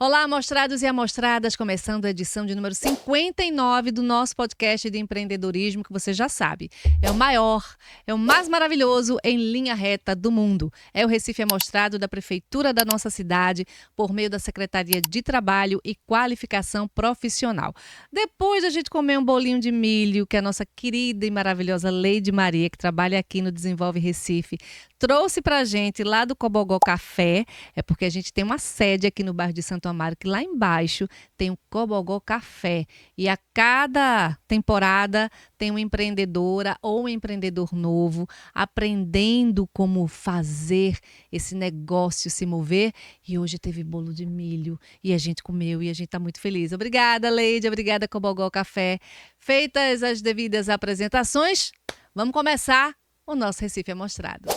Olá, amostrados e amostradas, começando a edição de número 59 do nosso podcast de empreendedorismo, que você já sabe, é o maior, é o mais maravilhoso em linha reta do mundo. É o Recife Amostrado da Prefeitura da nossa cidade, por meio da Secretaria de Trabalho e Qualificação Profissional. Depois da gente comer um bolinho de milho, que a nossa querida e maravilhosa Leide Maria, que trabalha aqui no Desenvolve Recife, trouxe pra gente lá do Cobogó Café, é porque a gente tem uma sede aqui no bairro de Santo Amaro, que lá embaixo tem o Cobogó Café. E a cada temporada tem uma empreendedora ou um empreendedor novo aprendendo como fazer esse negócio se mover. E hoje teve bolo de milho e a gente comeu e a gente está muito feliz. Obrigada, Leide, obrigada, Cobogó Café. Feitas as devidas apresentações, vamos começar o nosso Recife Amostrado.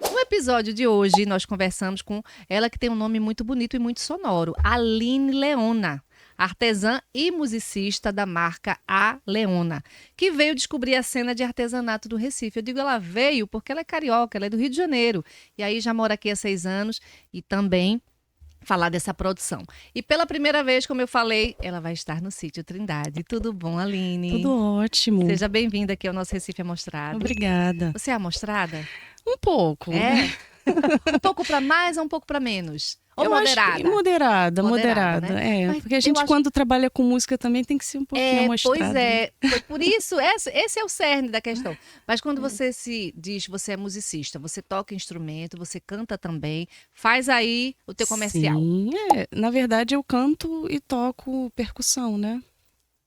No episódio de hoje, nós conversamos com ela que tem um nome muito bonito e muito sonoro, Aline Leona, artesã e musicista da marca A Leona, que veio descobrir a cena de artesanato do Recife. Eu digo ela veio porque ela é carioca, ela é do Rio de Janeiro, e aí já mora aqui há 6 anos e também falar dessa produção. E pela primeira vez, como eu falei, ela vai estar no Sítio Trindade. Tudo bom, Aline? Tudo ótimo. Seja bem-vinda aqui ao nosso Recife Amostrado. Obrigada. Você é amostrada? Um pouco. É? Um pouco para mais ou um pouco para menos? Ou eu moderada? Acho que moderada. Né? É, porque a gente quando trabalha com música também tem que ser um pouquinho amostrado. Pois é, foi por isso, esse é o cerne da questão. Mas quando você se diz, você é musicista, você toca instrumento, você canta também, faz aí o teu comercial. Sim, na verdade eu canto e toco percussão, né?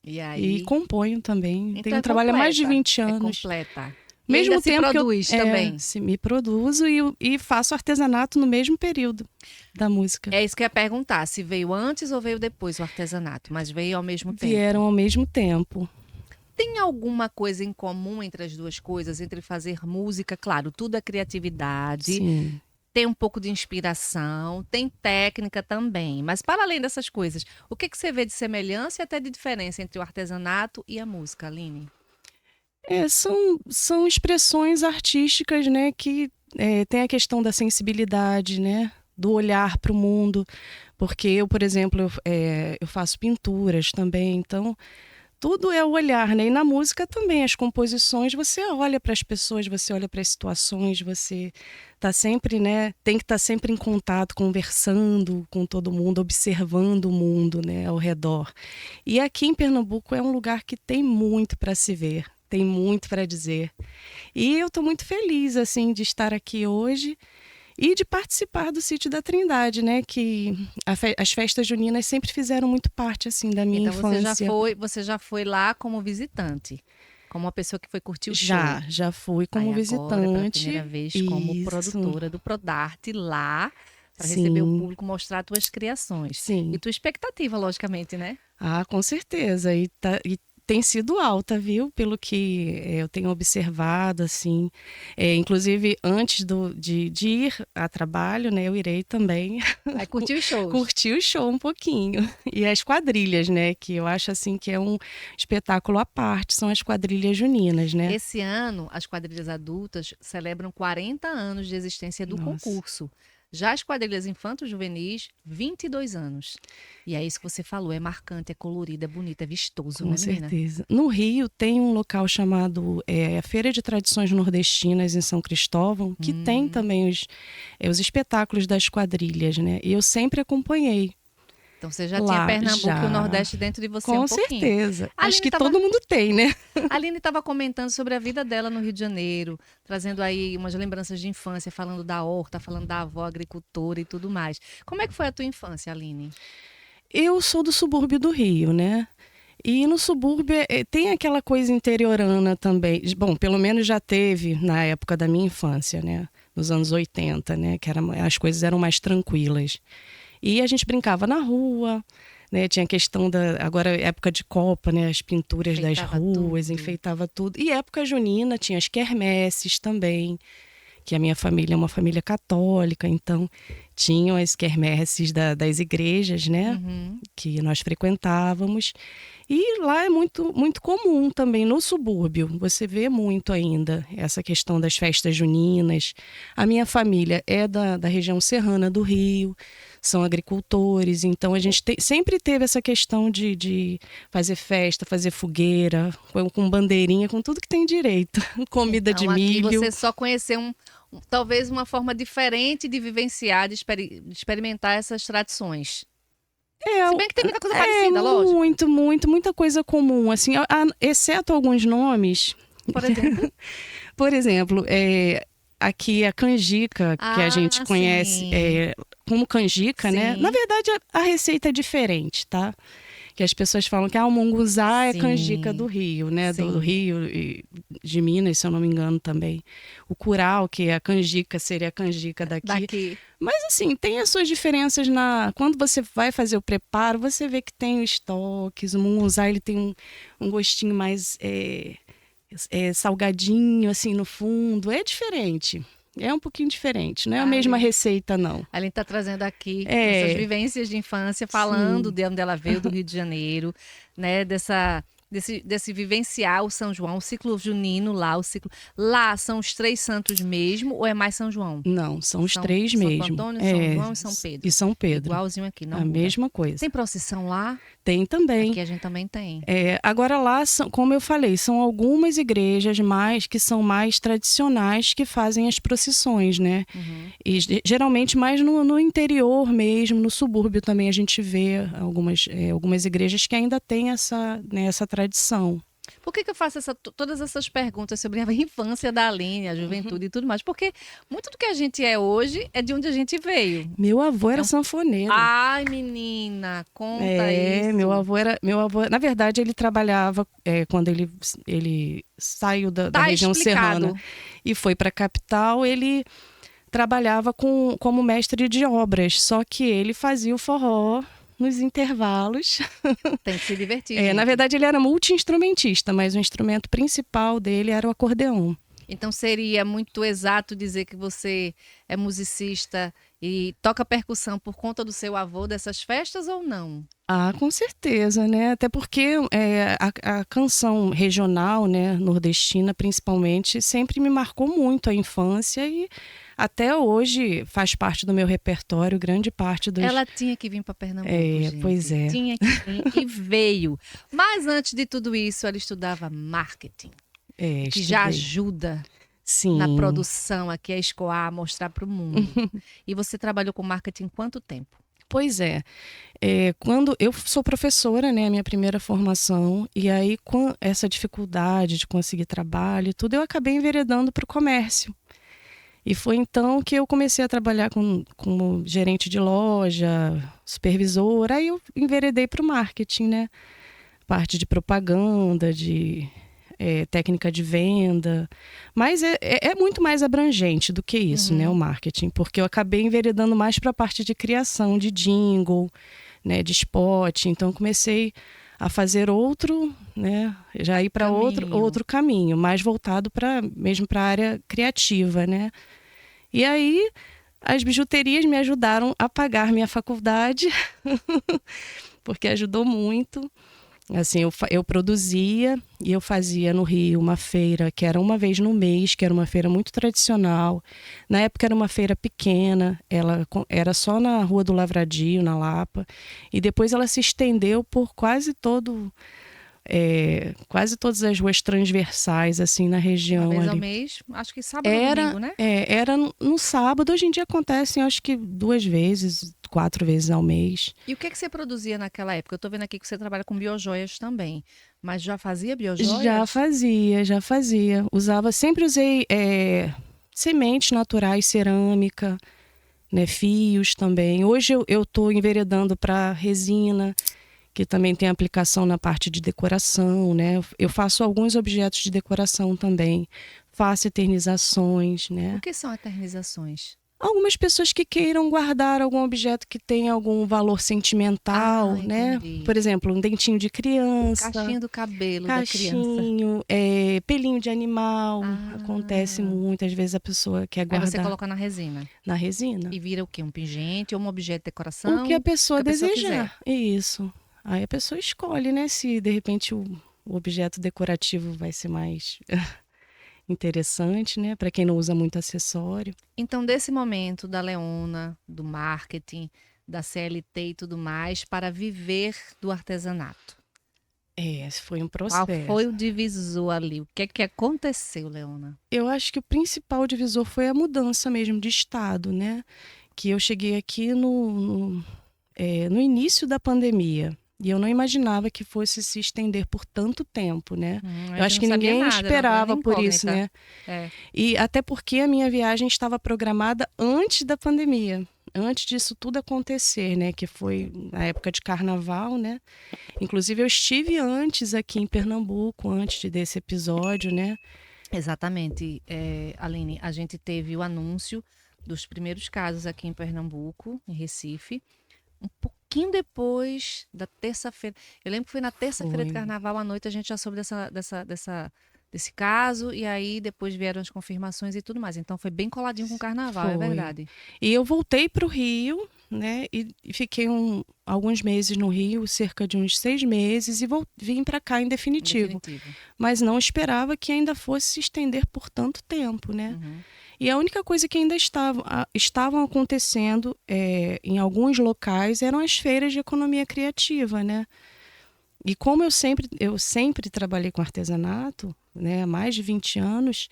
E aí? E componho também. Então Tenho trabalho há mais de 20 anos. É completa. Mesmo ainda tempo se produz que eu também. me produzo e faço artesanato no mesmo período da música. É isso que eu ia perguntar, se veio antes ou veio depois o artesanato, mas veio ao mesmo tempo. Vieram ao mesmo tempo. Tem alguma coisa em comum entre as duas coisas, entre fazer música? Claro, tudo é criatividade, Sim. tem um pouco de inspiração, tem técnica também. Mas para além dessas coisas, o que você vê de semelhança e até de diferença entre o artesanato e a música, Aline? São expressões artísticas, né, que tem a questão da sensibilidade, né, do olhar para o mundo, porque eu, por exemplo, eu faço pinturas também, então tudo é o olhar, né, e na música também, as composições, você olha para as pessoas, você olha para as situações, você tá sempre, né, tem que estar sempre em contato, conversando com todo mundo, observando o mundo, né, ao redor. E aqui em Pernambuco é um lugar que tem muito para se ver. Tem muito para dizer. E eu estou muito feliz, assim, de estar aqui hoje e de participar do Sítio da Trindade, né? Que as festas juninas sempre fizeram muito parte, assim, da minha infância. Então você já foi lá como visitante, como uma pessoa que foi curtir o show. Já fui como visitante. Agora, pela primeira vez, como produtora do Prodarte lá, para receber o público, mostrar tuas criações. Sim. E tua expectativa, logicamente, né? Ah, com certeza. E tem sido alta, viu? Pelo que eu tenho observado, assim. Inclusive, antes de ir a trabalho, né? Eu irei também... Vai curtir os shows. Curtir o show um pouquinho. E as quadrilhas, né? Que eu acho, assim, que é um espetáculo à parte. São as quadrilhas juninas, né? Esse ano, as quadrilhas adultas celebram 40 anos de existência do concurso. Já as quadrilhas infanto-juvenis, 22 anos. E é isso que você falou, é marcante, é colorido, é bonito, é vistoso, né, menina? Com certeza. No Rio tem um local chamado a Feira de Tradições Nordestinas em São Cristóvão, que tem também os espetáculos das quadrilhas, né? E eu sempre acompanhei. Então você já tinha Pernambuco e o Nordeste dentro de você um pouquinho. Com certeza. Acho que todo mundo tem, né? A Aline estava comentando sobre a vida dela no Rio de Janeiro, trazendo aí umas lembranças de infância, falando da horta, falando da avó agricultora e tudo mais. Como é que foi a tua infância, Aline? Eu sou do subúrbio do Rio, né? E no subúrbio tem aquela coisa interiorana também. Bom, pelo menos já teve na época da minha infância, né? Nos anos 80, né? Que as coisas eram mais tranquilas. E a gente brincava na rua, né? Tinha a questão agora época de Copa, né? As pinturas das ruas, enfeitava tudo. E época junina tinha as quermesses também, que a minha família é uma família católica, então tinham as quermesses das igrejas, né? Uhum. Que nós frequentávamos. E lá é muito, muito comum também, no subúrbio, você vê muito ainda essa questão das festas juninas. A minha família é da região serrana do Rio, são agricultores, então a gente sempre teve essa questão de fazer festa, fazer fogueira, com bandeirinha, com tudo que tem direito, comida de Então, aqui milho. você só conheceu talvez uma forma diferente de vivenciar, de experimentar essas tradições. Se bem que tem muita coisa parecida, lógico. Muita coisa comum, assim, exceto alguns nomes. Por exemplo. Por exemplo, aqui a canjica, que a gente conhece sim. como canjica, né? Sim. Na verdade, a receita é diferente, tá? Que as pessoas falam que o munguzá é Sim. canjica do Rio, né? Sim. Do Rio e de Minas, se eu não me engano também. O curau, que é a canjica, seria a canjica daqui. Mas assim, tem as suas diferenças quando você vai fazer o preparo, você vê que tem os toques. O munguzá, ele tem um gostinho mais salgadinho, assim, no fundo. É diferente. É um pouquinho diferente. Não é a mesma receita, não. A Aline está trazendo aqui essas vivências de infância, falando Sim. de onde ela veio, do Rio de Janeiro, né? Desse vivenciar o São João, o ciclo junino lá, Lá são os 3 santos mesmo, ou é mais São João? Não, são os 3 mesmo. Santo Antônio, São João e São Pedro. E São Pedro. Igualzinho aqui, não a muda. mesma coisa. Tem procissão lá? Tem também. Aqui a gente também tem. Agora lá, como eu falei, são algumas igrejas que são mais tradicionais que fazem as procissões, né? Uhum. E geralmente mais no interior mesmo, no subúrbio também a gente vê algumas igrejas que ainda têm essa tradição. Por que eu faço todas essas perguntas sobre a infância da Aline, a juventude e tudo mais? Porque muito do que a gente é hoje é de onde a gente veio. Meu avô era sanfoneiro. Ai, menina, conta isso. Meu avô, na verdade, ele trabalhava quando ele saiu da região serrana e foi para a capital, ele trabalhava como mestre de obras, só que ele fazia o forró nos intervalos. Tem que se divertir. Na verdade, ele era multi-instrumentista, mas o instrumento principal dele era o acordeão. Então seria muito exato dizer que você é musicista e toca percussão por conta do seu avô dessas festas ou não? Ah, com certeza, né? Até porque a canção regional, né, nordestina principalmente, sempre me marcou muito a infância e até hoje faz parte do meu repertório, grande parte dos... Ela tinha que vir para Pernambuco, gente. Pois é. Tinha que vir e veio. Mas antes de tudo isso, ela estudava marketing. Que já ajuda na produção aqui a escoar, a mostrar para o mundo. E você trabalhou com marketing quanto tempo? Pois é. Quando eu sou professora, né, minha primeira formação, e aí com essa dificuldade de conseguir trabalho e tudo, eu acabei enveredando para o comércio. E foi então que eu comecei a trabalhar como gerente de loja, supervisora, aí eu enveredei para o marketing, né? Parte de propaganda, de técnica de venda, mas é muito mais abrangente do que isso, né, o marketing, porque eu acabei enveredando mais para a parte de criação, de jingle, né, de spot, então comecei a fazer né, já ir para outro caminho, mais voltado mesmo para a área criativa, né. E aí as bijuterias me ajudaram a pagar minha faculdade, porque ajudou muito. Assim, eu produzia e eu fazia no Rio uma feira que era uma vez no mês, que era uma feira muito tradicional. Na época era uma feira pequena, ela era só na Rua do Lavradio, na Lapa. E depois ela se estendeu por quase todas as ruas transversais, assim, na região. Uma vez ali. ao mês, acho que sábado ou domingo, né? Era no sábado, hoje em dia acontecem, acho que 2 vezes, 4 vezes ao mês. E o que você produzia naquela época? Eu tô vendo aqui que você trabalha com biojoias também, mas já fazia biojoias? Já fazia. Sempre usei sementes naturais, cerâmica, né, fios também. Hoje eu tô enveredando para resina, que também tem aplicação na parte de decoração, né? Eu faço alguns objetos de decoração também. Faço eternizações, né? O que são eternizações? Algumas pessoas que queiram guardar algum objeto que tenha algum valor sentimental, né? Entendi. Por exemplo, um dentinho de criança, Caixinha do cabelo da criança. cachinho, pelinho de animal. Acontece Ah. muito, às vezes a pessoa quer Aí você guardar coloca na resina. na resina. E vira o quê? Um pingente ou um objeto de O decoração? que a pessoa O que a pessoa desejar. Isso. Aí a pessoa escolhe, né? Se de repente o objeto decorativo vai ser mais interessante, né? Para quem não usa muito acessório. Então, desse momento da Leona, do marketing, da CLT e tudo mais, para viver do artesanato. Esse foi um Qual processo. foi o divisor ali? O que é que aconteceu, Leona? Eu acho que o principal divisor foi a mudança mesmo de estado, né? Que eu cheguei aqui no início da pandemia. E eu não imaginava que fosse se estender por tanto tempo, né? Eu acho que ninguém esperava por isso, né? É. E até porque a minha viagem estava programada antes da pandemia. Antes disso tudo acontecer, né? Que foi na época de carnaval, né? Inclusive eu estive antes aqui em Pernambuco, antes desse episódio, né? Exatamente, Aline. A gente teve o anúncio dos primeiros casos aqui em Pernambuco, em Recife. Um pouquinho depois da terça-feira. Eu lembro que foi na terça-feira de Foi. carnaval à noite a gente já soube desse caso, e aí depois vieram as confirmações e tudo mais. Então foi bem coladinho com o carnaval, é Foi. verdade. E eu voltei para o Rio, né? E fiquei alguns meses no Rio, cerca de uns 6 meses, e vim para cá em Em definitivo. definitivo. Mas não esperava que ainda fosse se estender por tanto tempo, né? Uhum. E a única coisa que ainda estavam acontecendo em alguns locais eram as feiras de economia criativa, né? E como eu sempre trabalhei com artesanato, né, há mais de 20 anos,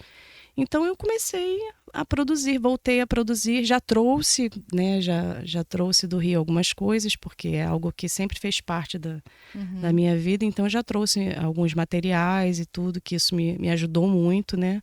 então eu comecei a produzir, voltei a produzir, já trouxe, né, já trouxe do Rio algumas coisas, porque é algo que sempre fez parte da minha vida, então eu já trouxe alguns materiais e tudo, que isso me ajudou muito, né?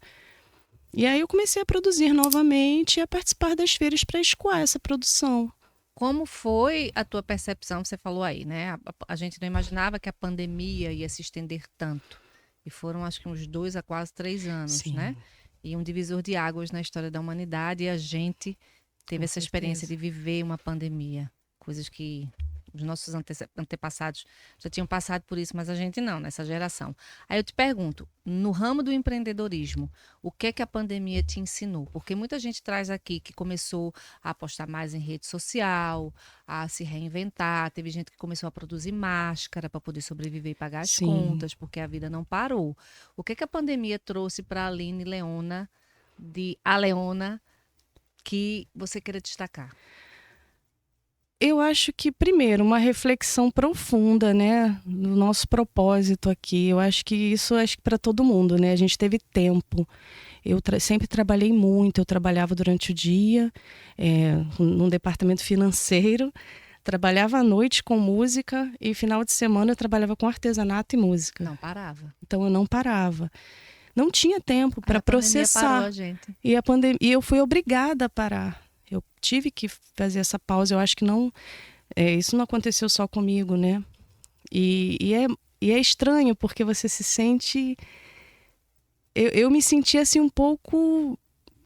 E aí eu comecei a produzir novamente e a participar das feiras para escoar essa produção. Como foi a tua percepção? Você falou aí, né? A gente não imaginava que a pandemia ia se estender tanto. E foram, acho que, uns 2 a quase 3 anos, Sim. né? E um divisor de águas na história da humanidade. E a gente teve Com essa experiência certeza. de viver uma pandemia. Coisas que os nossos antepassados já tinham passado por isso, mas a gente não, nessa geração. Aí eu te pergunto, no ramo do empreendedorismo, o que é que a pandemia te ensinou? Porque muita gente traz aqui que começou a apostar mais em rede social, a se reinventar. Teve gente que começou a produzir máscara para poder sobreviver e pagar as Sim. contas, porque a vida não parou. O que é que a pandemia trouxe para a Aline Leona, de A Leona, que você queira destacar? Eu acho que, primeiro, uma reflexão profunda, né, do nosso propósito aqui. Eu acho que isso para todo mundo, né? A gente teve tempo. Eu sempre trabalhei muito. Eu trabalhava durante o dia, num departamento financeiro. Trabalhava à noite com música e final de semana eu trabalhava com artesanato e música. Não parava. Então eu não parava. Não tinha tempo para A pandemia processar. parou a gente. E eu fui obrigada a parar. Eu tive que fazer essa pausa. Eu acho que isso não aconteceu só comigo, né? E é estranho, porque você se sente... Eu me senti assim um pouco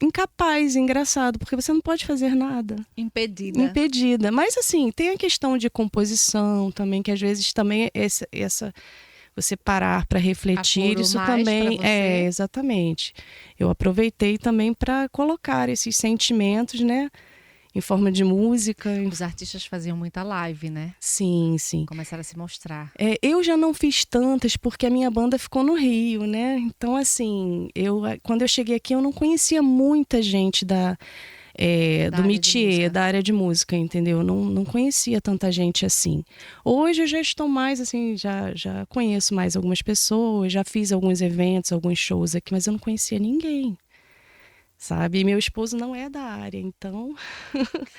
incapaz, engraçado, porque você não pode fazer nada. Impedida. Mas assim, tem a questão de composição também, que às vezes também essa você parar para refletir, Aflorou isso mais também pra você? exatamente. Eu aproveitei também para colocar esses sentimentos, né, em forma de música. Os artistas faziam muita live, né? Sim, sim. Começaram a se mostrar. Eu já não fiz tantas porque a minha banda ficou no Rio, né? Então, assim, quando eu cheguei aqui, eu não conhecia muita gente do área de métier, música. da área de música, entendeu? Não conhecia tanta gente assim. Hoje eu já estou mais, assim, já conheço mais algumas pessoas, já fiz alguns eventos, alguns shows aqui, mas eu não conhecia ninguém, sabe? E meu esposo não é da área, então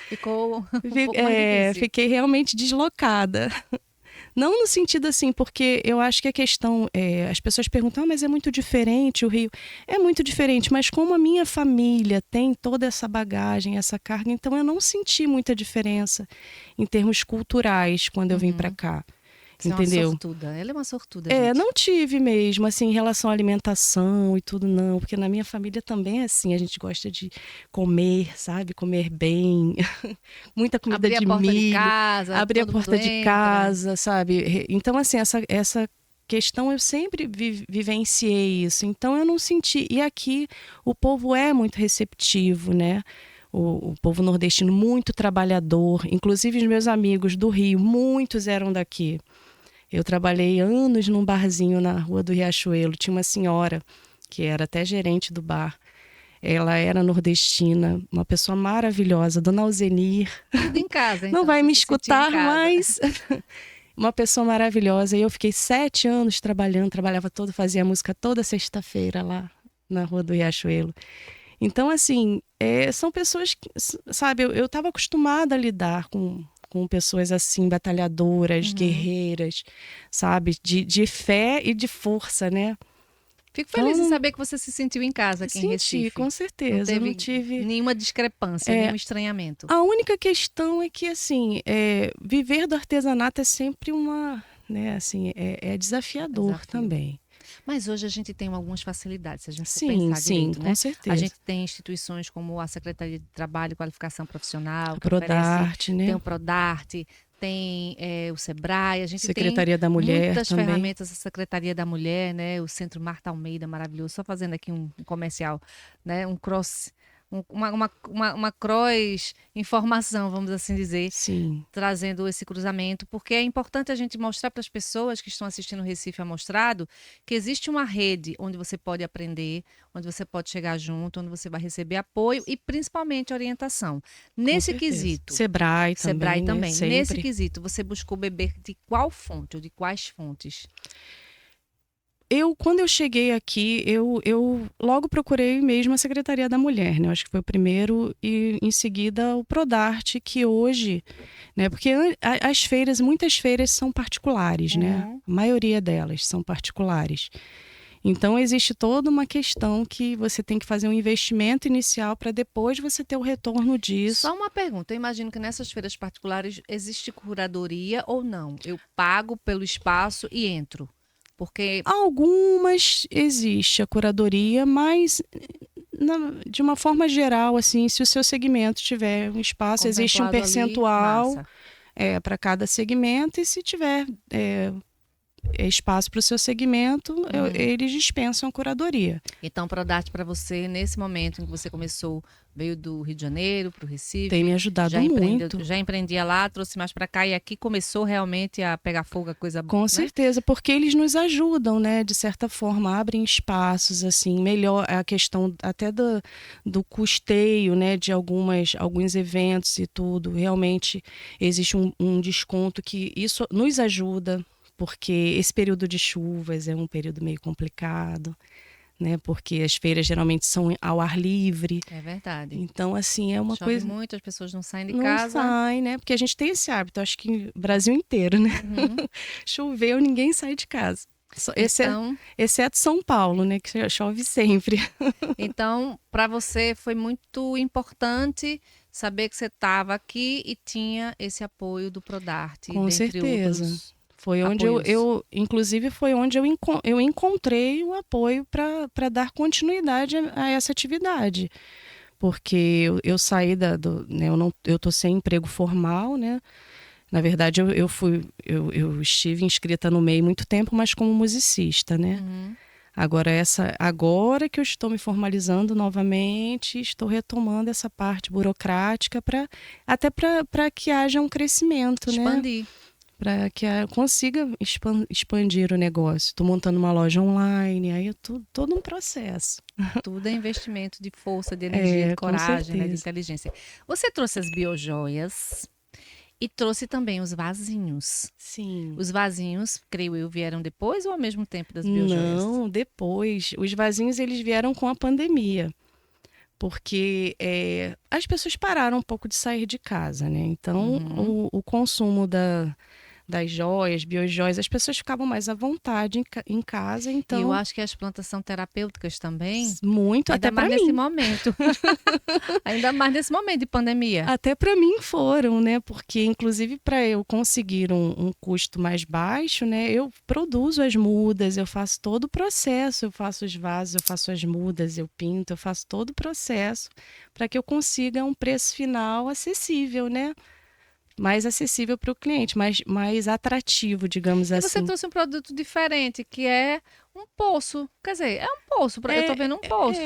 Ficou um pouco mais difícil. fiquei realmente deslocada. Não no sentido assim, porque eu acho que a questão, as pessoas perguntam, mas é muito diferente o Rio. É muito diferente, mas como a minha família tem toda essa bagagem, essa carga, então eu não senti muita diferença em termos culturais quando eu vim para cá. Você é uma entendeu? sortuda. Ela é uma sortuda, É, gente. não tive mesmo, assim, em relação à alimentação e tudo, não. Porque na minha família também é assim, a gente gosta de comer, sabe? Comer bem. Muita comida Abrir a de porta de milho, casa, abrir a todo mundo porta de entra. casa, sabe? Então, assim, essa questão eu sempre vivenciei isso. Então, eu não senti. E aqui o povo é muito receptivo, né? O povo nordestino muito trabalhador. Inclusive, os meus amigos do Rio, muitos eram daqui. Eu trabalhei anos num barzinho na Rua do Riachuelo. Tinha uma senhora que era até gerente do bar. Ela era nordestina, uma pessoa maravilhosa, Dona Alzenir. Tudo em casa, Não então. vai Você me se sentia em escutar, casa. mas uma pessoa maravilhosa. E eu fiquei 7 anos trabalhando, trabalhava todo, fazia música toda sexta-feira lá na Rua do Riachuelo. Então, assim, são pessoas que, sabe, eu estava acostumada a lidar com pessoas assim, batalhadoras, Uhum. guerreiras, sabe, de fé e de força, né? Fico feliz em Então, saber que você se sentiu em casa aqui em senti, Recife. com Não certeza. Eu não teve tive. nenhuma discrepância, nenhum estranhamento. A única questão é que, assim, viver do artesanato é sempre uma, né, assim, é desafiador Desafio. também. Mas hoje a gente tem algumas facilidades, se a gente for Sim, pensar sim, direito, com né? A certeza. gente tem instituições como a Secretaria de Trabalho e Qualificação Profissional, A que oferece, Prodarte, tem né? o Prodarte, tem o Sebrae, a gente tem Secretaria da Mulher muitas também. ferramentas da Secretaria da Mulher, né? O Centro Marta Almeida, maravilhoso, só fazendo aqui um comercial, né? Um cross, uma cross informação, vamos assim dizer, Sim, trazendo esse cruzamento, porque é importante a gente mostrar para as pessoas que estão assistindo o Recife Amostrado que existe uma rede onde você pode aprender, onde você pode chegar junto, onde você vai receber apoio e principalmente orientação. com Nesse certeza. quesito, Sebrae Sebrae também, né? também, nesse Sempre. quesito, você buscou beber de qual fonte ou de quais fontes? Quando eu cheguei aqui, eu logo procurei mesmo a Secretaria da Mulher, né? Eu acho que foi o primeiro, e em seguida o Prodarte, que hoje, né? Porque as feiras, muitas feiras são particulares, né? Uhum. A maioria delas são particulares. Então, existe toda uma questão que você tem que fazer um investimento inicial para depois você ter o retorno disso. Só uma pergunta, eu imagino que nessas feiras particulares existe curadoria ou não? Eu pago pelo espaço e entro. Porque Algumas existe a curadoria, mas de uma forma geral, assim, se o seu segmento tiver um espaço, existe um contemplado ali, percentual massa. para cada segmento, e se tiver espaço para o seu segmento, Uhum. eles dispensam a curadoria. Então, Prodarte para você, nesse momento em que você começou, veio do Rio de Janeiro para o Tem me Recife, ajudado muito. já empreendia lá, trouxe mais para cá e aqui começou realmente a pegar fogo, a coisa, Com né? certeza, porque eles nos ajudam, né? De certa forma, abrem espaços, assim, melhor a questão até do custeio, né? De alguns eventos e tudo. Realmente existe um desconto que isso nos ajuda, porque esse período de chuvas é um período meio complicado, né? Porque as feiras geralmente são ao ar livre. É verdade. Então, assim, é uma Chove coisa. muito, as pessoas não saem de Não casa. sai, né? Porque a gente tem esse hábito, acho que no Brasil inteiro, né? Uhum. Choveu, ninguém sai de casa. Então, Exceto São Paulo, né? Que chove sempre. então, para você foi muito importante saber que você estava aqui e tinha esse apoio do Prodarte, Com dentre certeza. outros Foi onde apoios. inclusive, foi onde eu encontrei o apoio para dar continuidade a essa atividade. Porque eu saí né, eu tô sem emprego formal, né? Na verdade, eu estive inscrita no MEI muito tempo, mas como musicista, né? Uhum. Agora que eu estou me formalizando novamente, estou retomando essa parte burocrática para que haja um crescimento, né? Expandir. Para que consiga expandir o negócio. Estou montando uma loja online, aí é todo um processo. Tudo é investimento de força, de energia, de Com coragem, né, de certeza. inteligência. Você trouxe as biojoias e trouxe também os vasinhos. Sim. Os vasinhos, creio eu, vieram depois ou ao mesmo tempo das biojoias? Não, depois. Os vasinhos eles vieram com a pandemia. Porque as pessoas pararam um pouco de sair de casa, né? Então, Uhum. o consumo das joias, biojoias, as pessoas ficavam mais à vontade em casa, então... E eu acho que as plantas são terapêuticas também. Muito, Ainda até mais para nesse mim. momento. Ainda mais nesse momento de pandemia. Até para mim foram, né? Porque, inclusive, para eu conseguir um custo mais baixo, né? Eu produzo as mudas, eu faço todo o processo, eu faço os vasos, eu faço as mudas, eu pinto, eu faço todo o processo para que eu consiga um preço final acessível, né? Mais acessível para o cliente, mais atrativo, digamos E você assim. trouxe um produto diferente, que é um poço. Quer dizer, é um poço. Eu tô vendo um poço.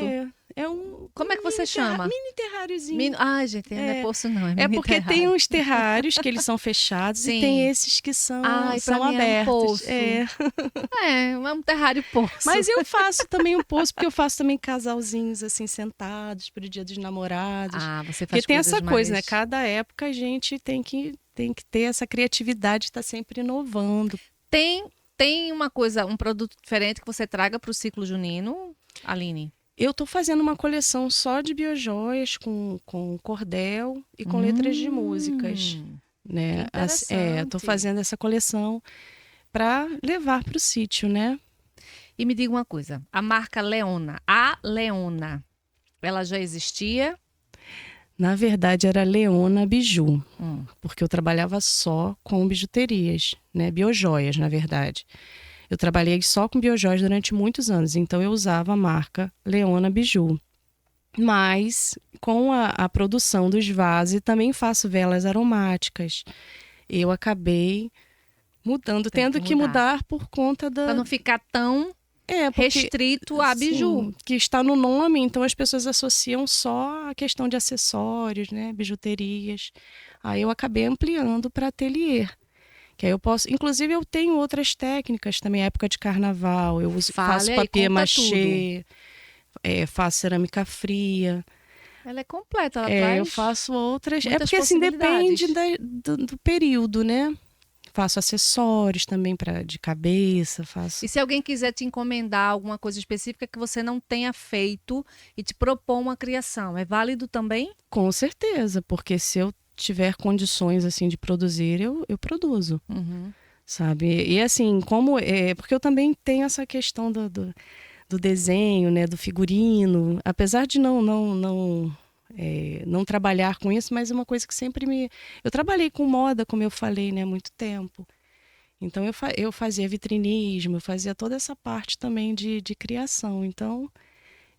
É um Como é que você chama? mini terráriozinho. Ai, gente, não é poço não, é É mini porque tem terrário. uns terrários que eles são fechados e Sim. tem esses que são Ai, pra mim abertos. é um poço. É um terrário poço. Mas eu faço também um poço, porque eu faço também casalzinhos assim sentados pro Dia dos Namorados. Ah, você faz Porque tem coisas essa coisa, né? mais... Cada época a gente tem que ter essa criatividade, tá sempre inovando. Tem uma coisa, um produto diferente que você traga para o ciclo junino, Aline? Eu tô fazendo uma coleção só de biojoias com cordel e com letras de músicas, né? Que interessante. Tô fazendo essa coleção para levar para o sítio, né? E me diga uma coisa, a marca Leona, a Leona, ela já existia? Na verdade, era Leona Biju, porque eu trabalhava só com bijuterias, né? Biojoias, na verdade. Eu trabalhei só com biojoias durante muitos anos, então eu usava a marca Leona Biju. Mas com a produção dos vasos, também faço velas aromáticas. Eu acabei mudando, tendo que mudar por conta da... Para não ficar tão porque, restrito a biju. Sim, que está no nome, então as pessoas associam só a questão de acessórios, né, bijuterias. Aí eu acabei ampliando para ateliê. Que aí eu posso, inclusive eu tenho outras técnicas também, época de carnaval, eu faço papier machê, faço cerâmica fria. Ela é completa, ela traz... Eu faço outras, muitas porque assim depende possibilidades. do período, né? Faço acessórios também de cabeça, faço. E se alguém quiser te encomendar alguma coisa específica que você não tenha feito e te propor uma criação, é válido também? Com certeza, porque se eu tiver condições assim de produzir, eu produzo, sabe? E assim, porque eu também tenho essa questão do desenho, né, do figurino, apesar de não trabalhar com isso, mas é uma coisa que sempre eu trabalhei com moda, como eu falei, né, há muito tempo. Então eu fazia vitrinismo, eu fazia toda essa parte também de criação. Então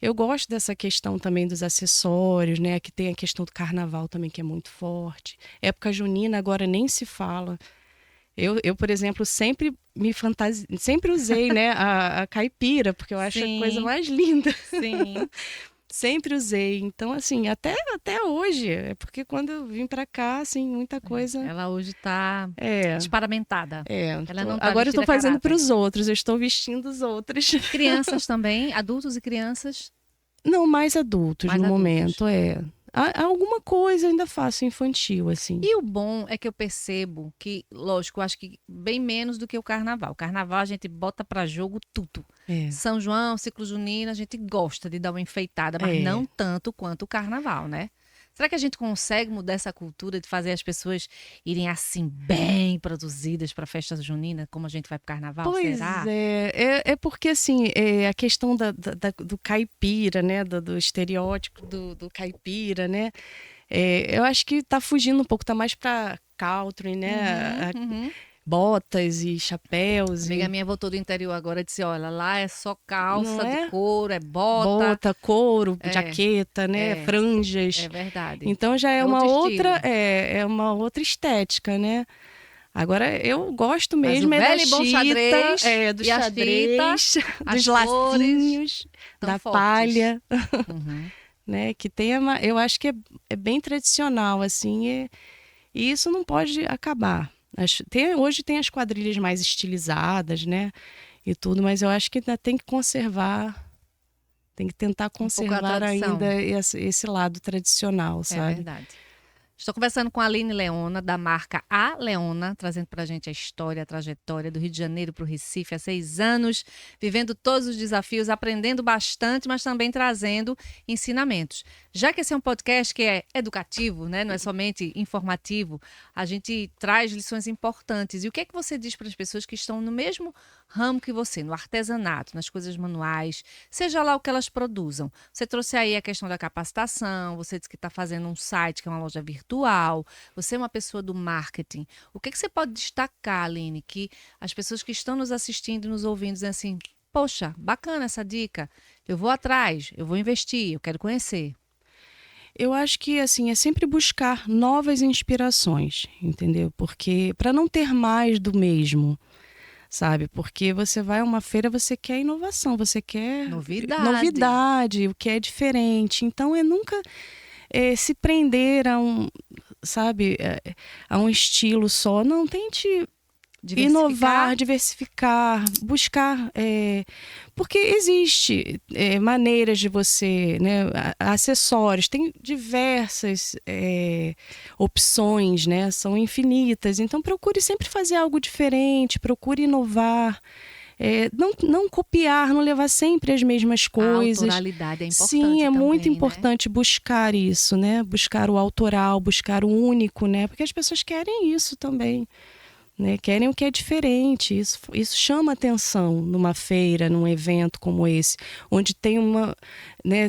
eu gosto dessa questão também dos acessórios, né? Que tem a questão do carnaval também, que é muito forte. Época junina agora nem se fala. Eu por exemplo, sempre sempre usei, né, a caipira, porque eu acho a coisa mais linda. Sim. Sempre usei. Então, assim, até hoje. É porque quando eu vim pra cá, assim, muita coisa... Ela hoje tá desparamentada. Ela não tá agora eu tô fazendo para os outros, eu estou vestindo os outros. Crianças também, adultos e crianças? Não, mais adultos Mais no adultos. momento, Alguma coisa eu ainda faço infantil, assim. E o bom é que eu percebo que, lógico, eu acho que bem menos do que o carnaval. O carnaval a gente bota pra jogo tudo. São João, ciclo junino, a gente gosta de dar uma enfeitada, mas não tanto quanto o carnaval, né? Será que a gente consegue mudar essa cultura de fazer as pessoas irem assim bem produzidas para a festa junina, como a gente vai para o carnaval? Pois será? é porque assim, a questão do caipira, né, do estereótipo do caipira, né, eu acho que tá fugindo um pouco, tá mais para country, né, botas e chapéus. Amiga minha voltou do interior agora e disse, olha, lá é só calça de couro, é bota. Bota, couro, jaqueta, né, franjas. É verdade. Então já é uma outra estética, né? Agora eu gosto mesmo da bom xadrez, do xadrez, dos lacinhos, da palha, né? Que tem eu acho que é bem tradicional assim, e isso não pode acabar. Hoje tem as quadrilhas mais estilizadas, né? E tudo, mas eu acho que ainda tem que conservar, tem que tentar conservar ainda esse lado tradicional, sabe? É verdade. Estou conversando com a Aline Leona, da marca A Leona, trazendo para a gente a história, a trajetória do Rio de Janeiro para o Recife há 6 anos, vivendo todos os desafios, aprendendo bastante, mas também trazendo ensinamentos. Já que esse é um podcast que é educativo, né? Não é somente informativo, a gente traz lições importantes. E o que é que você diz para as pessoas que estão no mesmo ramo que você, no artesanato, nas coisas manuais, seja lá o que elas produzam? Você trouxe aí a questão da capacitação, você disse que está fazendo um site que é uma loja virtual, você é uma pessoa do marketing. O que é que você pode destacar, Aline, que as pessoas que estão nos assistindo e nos ouvindo dizem assim, poxa, bacana essa dica, eu vou atrás, eu vou investir, eu quero conhecer. Eu acho que assim é sempre buscar novas inspirações, entendeu? Porque para não ter mais do mesmo, sabe? Porque você vai a uma feira, você quer inovação, você quer novidade, o que é diferente. Então nunca se prender a sabe, a um estilo só. Não, tente inovar, diversificar, buscar, porque existe maneiras de você, né, acessórios, tem diversas opções, né, são infinitas, então procure sempre fazer algo diferente, procure inovar, não copiar, não levar sempre as mesmas coisas. A autoralidade é importante. Sim, é também, muito né? importante buscar isso, né, buscar o autoral, buscar o único, né, porque as pessoas querem isso também. Né, querem o que é diferente, isso chama atenção numa feira, num evento como esse, onde tem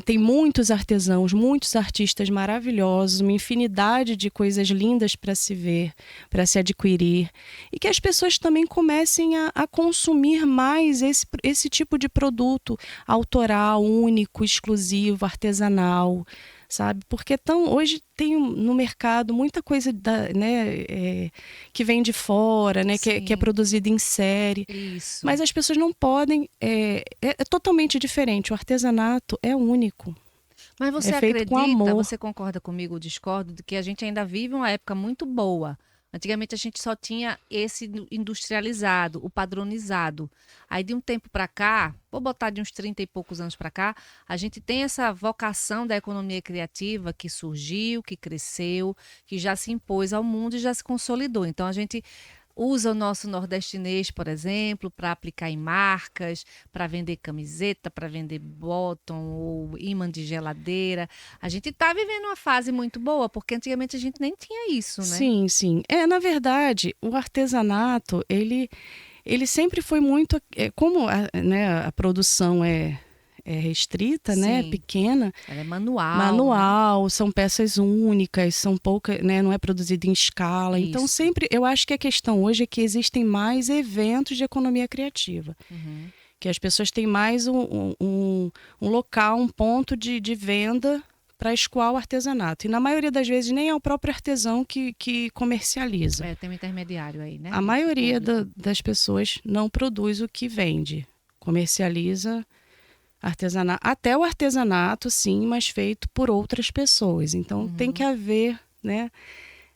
tem muitos artesãos, muitos artistas maravilhosos, uma infinidade de coisas lindas para se ver, para se adquirir, e que as pessoas também comecem a consumir mais esse tipo de produto autoral, único, exclusivo, artesanal, sabe? Porque hoje tem no mercado muita coisa que vem de fora, né? Que é produzida em série. Isso. Mas as pessoas não podem. É totalmente diferente. O artesanato é único. Mas você feito acredita, com amor. você concorda comigo ou discorda, de que a gente ainda vive uma época muito boa? Antigamente a gente só tinha esse industrializado, o padronizado. Aí de um tempo para cá, vou botar de uns 30 e poucos anos para cá, a gente tem essa vocação da economia criativa que surgiu, que cresceu, que já se impôs ao mundo e já se consolidou. Então a gente usa o nosso nordestinês, por exemplo, para aplicar em marcas, para vender camiseta, para vender bottom ou imã de geladeira. A gente está vivendo uma fase muito boa, porque antigamente a gente nem tinha isso, né? Sim, sim. Na verdade, o artesanato, ele sempre foi muito... como a produção é restrita, né, pequena. Ela é manual. Manual, né? São peças únicas, são poucas, né, não é produzido em escala. Isso. Então sempre, eu acho que a questão hoje é que existem mais eventos de economia criativa. Uhum. Que as pessoas têm mais um local, um ponto de venda para escoar o artesanato. E na maioria das vezes nem é o próprio artesão que comercializa. Tem um intermediário aí, né? A maioria das pessoas não produz o que vende, comercializa artesanato, até o artesanato, sim, mas feito por outras pessoas. Então tem que haver, né?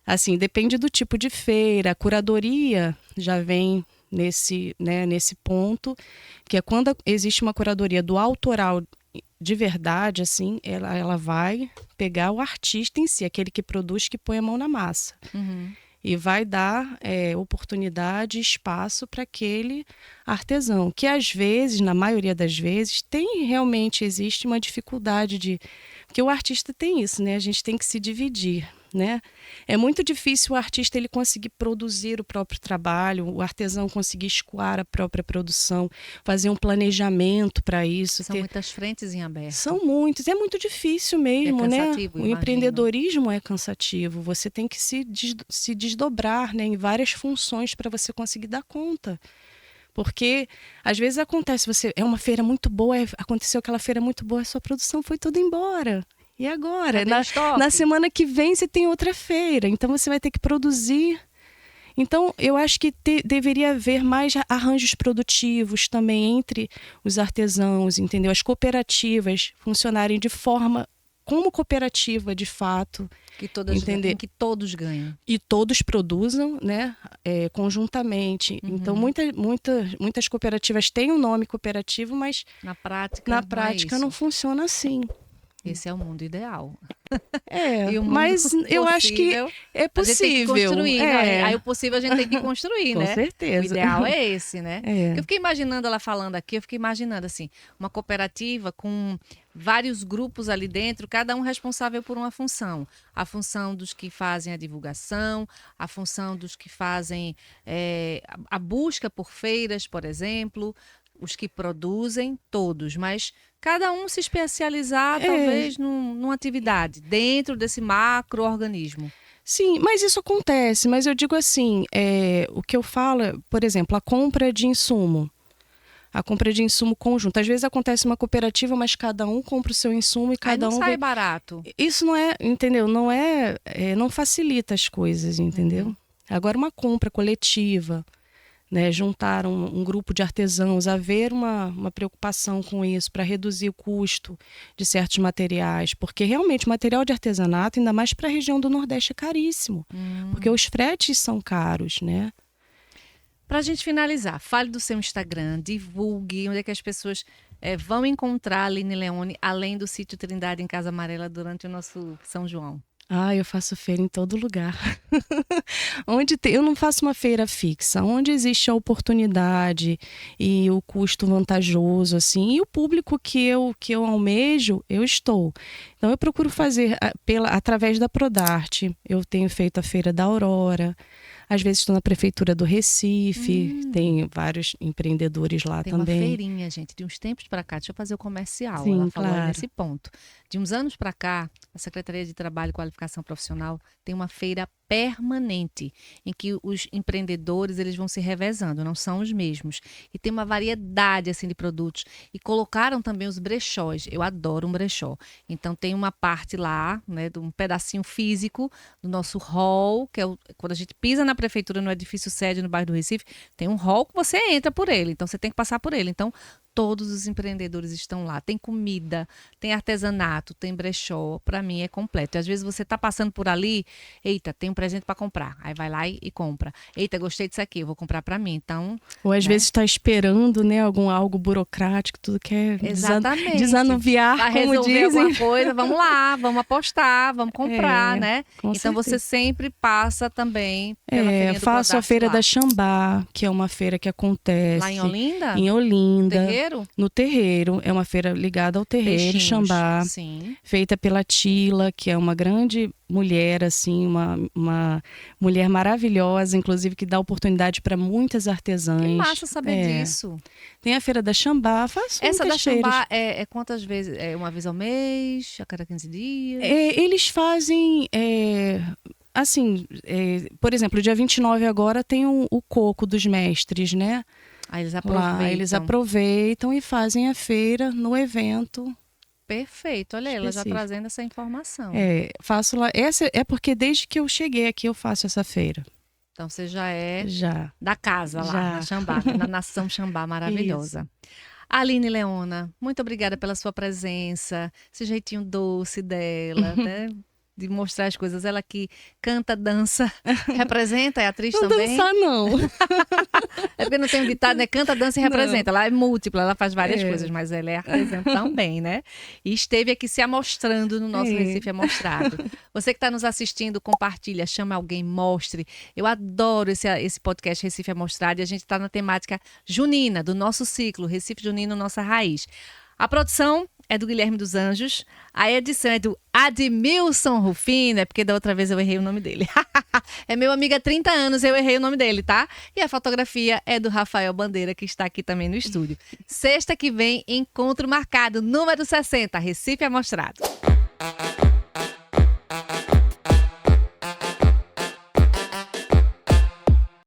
Assim, depende do tipo de feira. A curadoria já vem nesse ponto, que é quando existe uma curadoria do autoral de verdade, assim, ela vai pegar o artista em si, aquele que produz, que põe a mão na massa. Uhum. E vai dar oportunidade, espaço para aquele artesão, que às vezes, na maioria das vezes, realmente existe uma dificuldade porque o artista tem isso, né? A gente tem que se dividir, né? É muito difícil o artista ele conseguir produzir o próprio trabalho, o artesão conseguir escoar a própria produção, fazer um planejamento para isso. São muitas frentes em aberto. São muitos, é muito difícil mesmo, né? O empreendedorismo é cansativo, você tem que se desdobrar, né, em várias funções para você conseguir dar conta. Porque às vezes acontece, é uma feira muito boa, aconteceu aquela feira muito boa, a sua produção foi toda embora. E agora? Na semana que vem você tem outra feira, então você vai ter que produzir. Então eu acho que deveria haver mais arranjos produtivos também entre os artesãos, entendeu? As cooperativas funcionarem de forma como cooperativa de fato. Em que todos ganham. E todos produzam, né, conjuntamente. Uhum. Então, muitas cooperativas têm um nome cooperativo, mas na prática não funciona assim. Esse é o mundo ideal. É, E o mundo mas eu acho que possível, é a gente tem que possível. construir, né? Aí o possível a gente tem que construir, Com né? O certeza. ideal é esse, né? É. Eu fiquei imaginando ela falando aqui, eu fiquei imaginando assim, uma cooperativa com vários grupos ali dentro, cada um responsável por uma função. A função dos que fazem a divulgação, a função dos que fazem a busca por feiras, por exemplo, os que produzem, todos, mas cada um se especializar, talvez, numa atividade, dentro desse macro-organismo. Sim, mas isso acontece. Mas eu digo assim, o que eu falo, por exemplo, a compra de insumo. A compra de insumo conjunto. Às vezes acontece uma cooperativa, mas cada um compra o seu insumo e cada Aí não um sai barato. Isso não é, entendeu? Não facilita as coisas, entendeu? Agora uma compra coletiva, né? Juntar um grupo de artesãos, haver uma preocupação com isso para reduzir o custo de certos materiais, porque realmente o material de artesanato, ainda mais para a região do Nordeste, é caríssimo, porque os fretes são caros, né? Para a gente finalizar, fale do seu Instagram, divulgue onde é que as pessoas vão encontrar a Aline Leone, além do sítio Trindade em Casa Amarela durante o nosso São João. Eu faço feira em todo lugar. Eu não faço uma feira fixa, onde existe a oportunidade e o custo vantajoso, assim, e o público que eu almejo, eu estou. Então eu procuro fazer através da Prodarte. Eu tenho feito a Feira da Aurora. Às vezes estou na Prefeitura do Recife, tem vários empreendedores lá tem também. Tem uma feirinha, gente, de uns tempos para cá, deixa eu fazer o comercial, Sim, ela falou claro. nesse ponto. De uns anos para cá, a Secretaria de Trabalho e Qualificação Profissional tem uma feira permanente, em que os empreendedores eles vão se revezando, não são os mesmos. E tem uma variedade assim de produtos. E colocaram também os brechós. Eu adoro um brechó. Então tem uma parte lá, né, de um pedacinho físico do nosso hall, que é quando a gente pisa na prefeitura, no edifício sede no bairro do Recife, tem um hall que você entra por ele, então você tem que passar por ele. Então todos os empreendedores estão lá. Tem comida, tem artesanato, tem brechó. Para mim é completo. E às vezes você está passando por ali, eita, tem um presente para comprar. Aí vai lá e compra. Eita, gostei disso aqui, eu vou comprar para mim. Então, ou às vezes está esperando, né, algo burocrático, tudo quer desanuviar, vai como resolver dizem. alguma coisa, vamos lá, vamos apostar, vamos comprar, né? Com então você certeza. sempre passa também pela feirinha do faço a Prodarte Feira lá. da Xambá, que é uma feira que acontece Lá em Olinda? Em Olinda. Terreiro? No terreiro, é uma feira ligada ao terreiro, Peixinhos, Xambá, sim. feita pela Tila, que é uma grande mulher, assim, uma mulher maravilhosa, inclusive que dá oportunidade para muitas artesãs. Que massa saber disso. Tem a Feira da Xambá, faço Essa da muitas feiras. Xambá é quantas vezes? É uma vez ao mês? A cada 15 dias? Eles fazem... assim, por exemplo, dia 29 agora tem o Coco dos Mestres, né? Aí eles aproveitam. Lá, eles aproveitam e fazem a feira no evento. Perfeito, olha ela já específico. trazendo essa informação. Faço lá. Essa é porque desde que eu cheguei aqui eu faço essa feira. Então você já é Já. da casa lá, Já. na Xambá, na Nação Xambá maravilhosa. Aline Leona, muito obrigada pela sua presença, esse jeitinho doce dela, né? De mostrar as coisas. Ela que canta, dança, representa, é atriz Não também? dançar, não. É porque não tem um ditado, né? Canta, dança e representa. Ela é múltipla, ela faz várias É. coisas, mas ela é artesã também, né? E esteve aqui se amostrando no nosso Recife Amostrado. Você que está nos assistindo, compartilha, chama alguém, mostre. Eu adoro esse podcast Recife Amostrado e a gente está na temática junina, do nosso ciclo, Recife Junino, Nossa Raiz. A produção é do Guilherme dos Anjos, a edição é do Admilson Rufino, é porque da outra vez eu errei o nome dele. É meu amigo há 30 anos, eu errei o nome dele, tá? E a fotografia é do Rafael Bandeira, que está aqui também no estúdio. Sexta que vem, encontro marcado, número 60, Recife Amostrado.